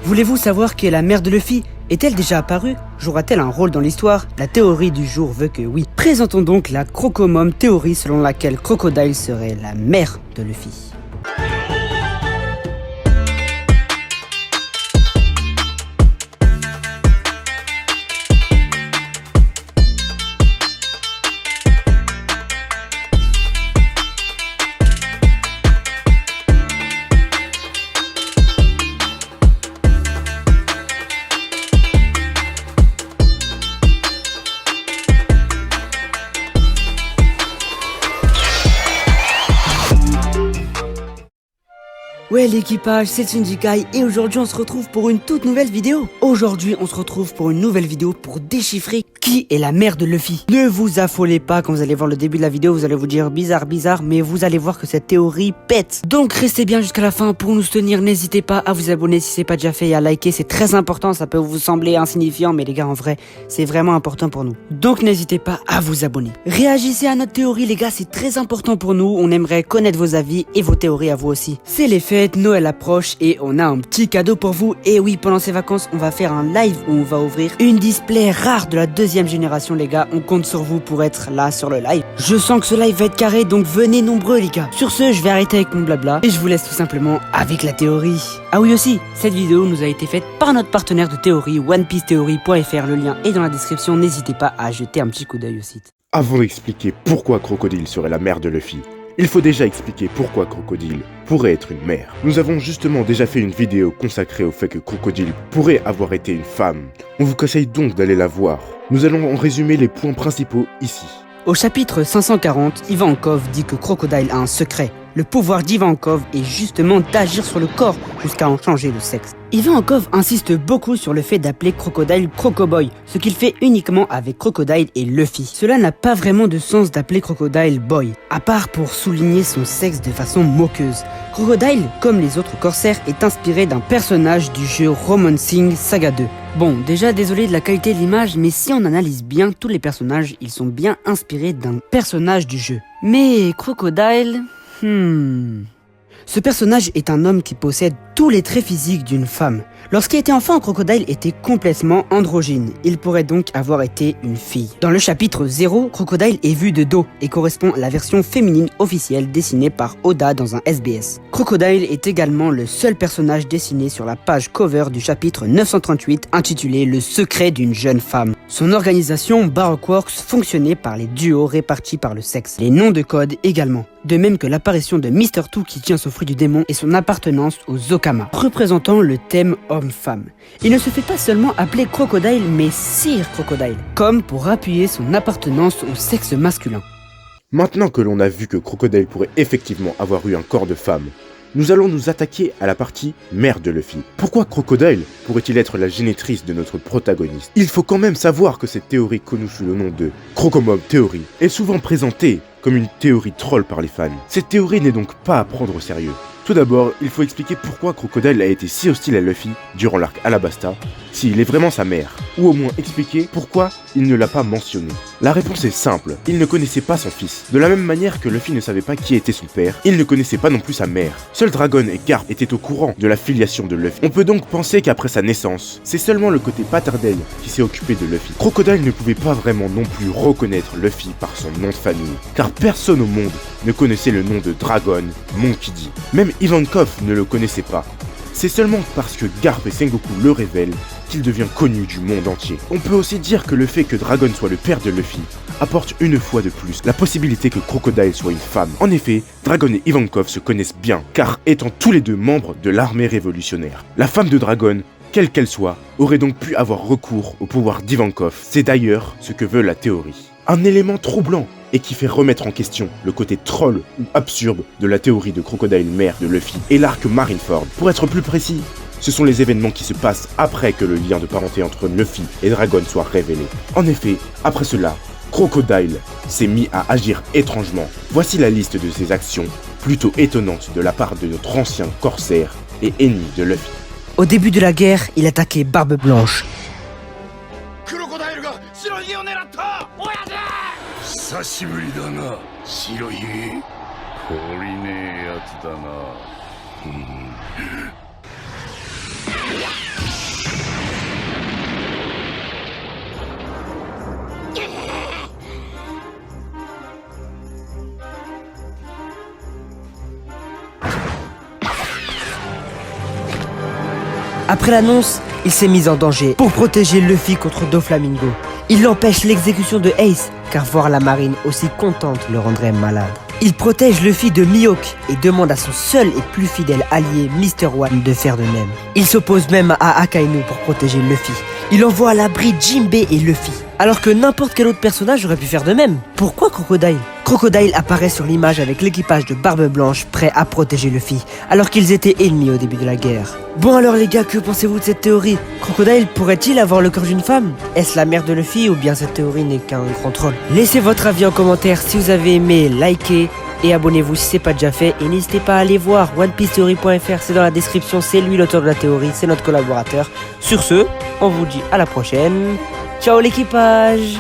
Voulez-vous savoir qui est la mère de Luffy? Est-elle déjà apparue? Jouera-t-elle un rôle dans l'histoire? La théorie du jour veut que oui. Présentons donc la Crocomom théorie selon laquelle Crocodile serait la mère de Luffy. Ouais l'équipage, c'est Shinjikai et aujourd'hui on se retrouve pour une toute nouvelle vidéo. Aujourd'hui on se retrouve pour une nouvelle vidéo pour déchiffrer qui est la mère de Luffy. Ne vous affolez pas quand vous allez voir le début de la vidéo, vous allez vous dire bizarre, mais vous allez voir que cette théorie pète. Donc restez bien jusqu'à la fin pour nous soutenir, n'hésitez pas à vous abonner si c'est pas déjà fait et à liker, c'est très important, ça peut vous sembler insignifiant mais les gars en vrai c'est vraiment important pour nous. Donc n'hésitez pas à vous abonner. Réagissez à notre théorie les gars, c'est très important pour nous, on aimerait connaître vos avis et vos théories à vous aussi. C'est les fêtes, Noël approche et on a un petit cadeau pour vous. Et oui, pendant ces vacances, on va faire un live où on va ouvrir une display rare de la deuxième génération les gars. On compte sur vous pour être là sur le live. Je sens que ce live va être carré, donc venez nombreux les gars. Sur ce, je vais arrêter avec mon blabla et je vous laisse tout simplement avec la théorie. Ah oui aussi, cette vidéo nous a été faite par notre partenaire de théorie, OnePieceTheory.fr. Le lien est dans la description, n'hésitez pas à jeter un petit coup d'œil au site. Avant d'expliquer pourquoi Crocodile serait la mère de Luffy, il faut déjà expliquer pourquoi Crocodile pourrait être une mère. Nous avons justement déjà fait une vidéo consacrée au fait que Crocodile pourrait avoir été une femme. On vous conseille donc d'aller la voir. Nous allons en résumer les points principaux ici. Au chapitre 540, Ivankov dit que Crocodile a un secret. Le pouvoir d'Ivankov est justement d'agir sur le corps jusqu'à en changer le sexe. Ivankov insiste beaucoup sur le fait d'appeler Crocodile Crocoboy, ce qu'il fait uniquement avec Crocodile et Luffy. Cela n'a pas vraiment de sens d'appeler Crocodile Boy, à part pour souligner son sexe de façon moqueuse. Crocodile, comme les autres corsaires, est inspiré d'un personnage du jeu Romancing Saga 2. Bon, déjà désolé de la qualité de l'image, mais si on analyse bien tous les personnages, ils sont bien inspirés d'un personnage du jeu. Mais Crocodile... Ce personnage est un homme qui possède tous les traits physiques d'une femme. Lorsqu'il était enfant, Crocodile était complètement androgyne. Il pourrait donc avoir été une fille. Dans le chapitre 0, Crocodile est vu de dos et correspond à la version féminine officielle dessinée par Oda dans un SBS. Crocodile est également le seul personnage dessiné sur la page cover du chapitre 938 intitulé « Le secret d'une jeune femme ». Son organisation Baroque Works fonctionnait par les duos répartis par le sexe. Les noms de code également. De même que l'apparition de Mr. Two qui tient son fruit du démon et son appartenance aux Okama, représentant le thème homme-femme. Il ne se fait pas seulement appeler Crocodile, mais Sir Crocodile, comme pour appuyer son appartenance au sexe masculin. Maintenant que l'on a vu que Crocodile pourrait effectivement avoir eu un corps de femme, nous allons nous attaquer à la partie mère de Luffy. Pourquoi Crocodile pourrait-il être la génitrice de notre protagoniste? Il faut quand même savoir que cette théorie connue sous le nom de Crocomom Theory est souvent présentée comme une théorie troll par les fans. Cette théorie n'est donc pas à prendre au sérieux. Tout d'abord, il faut expliquer pourquoi Crocodile a été si hostile à Luffy durant l'arc Alabasta, s'il est vraiment sa mère, ou au moins expliquer pourquoi il ne l'a pas mentionné. La réponse est simple, il ne connaissait pas son fils. De la même manière que Luffy ne savait pas qui était son père, il ne connaissait pas non plus sa mère. Seuls Dragon et Garp étaient au courant de la filiation de Luffy. On peut donc penser qu'après sa naissance, c'est seulement le côté paternel qui s'est occupé de Luffy. Crocodile ne pouvait pas vraiment non plus reconnaître Luffy par son nom de famille, car personne au monde ne connaissait le nom de Dragon, Monkey D. Même Ivankov ne le connaissait pas. C'est seulement parce que Garp et Sengoku le révèlent qu'il devient connu du monde entier. On peut aussi dire que le fait que Dragon soit le père de Luffy apporte une fois de plus la possibilité que Crocodile soit une femme. En effet, Dragon et Ivankov se connaissent bien, car étant tous les deux membres de l'armée révolutionnaire. La femme de Dragon, quelle qu'elle soit, aurait donc pu avoir recours au pouvoir d'Ivankov. C'est d'ailleurs ce que veut la théorie. Un élément troublant et qui fait remettre en question le côté troll ou absurde de la théorie de Crocodile mère de Luffy et l'arc Marineford. Pour être plus précis, ce sont les événements qui se passent après que le lien de parenté entre Luffy et Dragon soit révélé. En effet, après cela, Crocodile s'est mis à agir étrangement. Voici la liste de ses actions, plutôt étonnantes de la part de notre ancien corsaire et ennemi de Luffy. Au début de la guerre, il attaquait Barbe Blanche. 久しぶりだな白ひげ懲りねえやつだな Après l'annonce, il s'est mis en danger pour protéger Luffy contre Doflamingo. Il empêche l'exécution de Ace, car voir la marine aussi contente le rendrait malade. Il protège Luffy de Mihawk et demande à son seul et plus fidèle allié Mr. One de faire de même. Il s'oppose même à Akainu pour protéger Luffy. Il envoie à l'abri Jinbei et Luffy, alors que n'importe quel autre personnage aurait pu faire de même. Pourquoi Crocodile ? Crocodile apparaît sur l'image avec l'équipage de Barbe Blanche prêt à protéger Luffy, alors qu'ils étaient ennemis au début de la guerre. Bon alors les gars, que pensez-vous de cette théorie ? Crocodile pourrait-il avoir le corps d'une femme ? Est-ce la mère de Luffy ou bien cette théorie n'est qu'un grand troll ? Laissez votre avis en commentaire si vous avez aimé, likez et abonnez-vous si c'est pas déjà fait. Et n'hésitez pas à aller voir OnePieceTheory.fr, c'est dans la description, c'est lui l'auteur de la théorie, c'est notre collaborateur. Sur ce, on vous dit à la prochaine. Ciao l'équipage!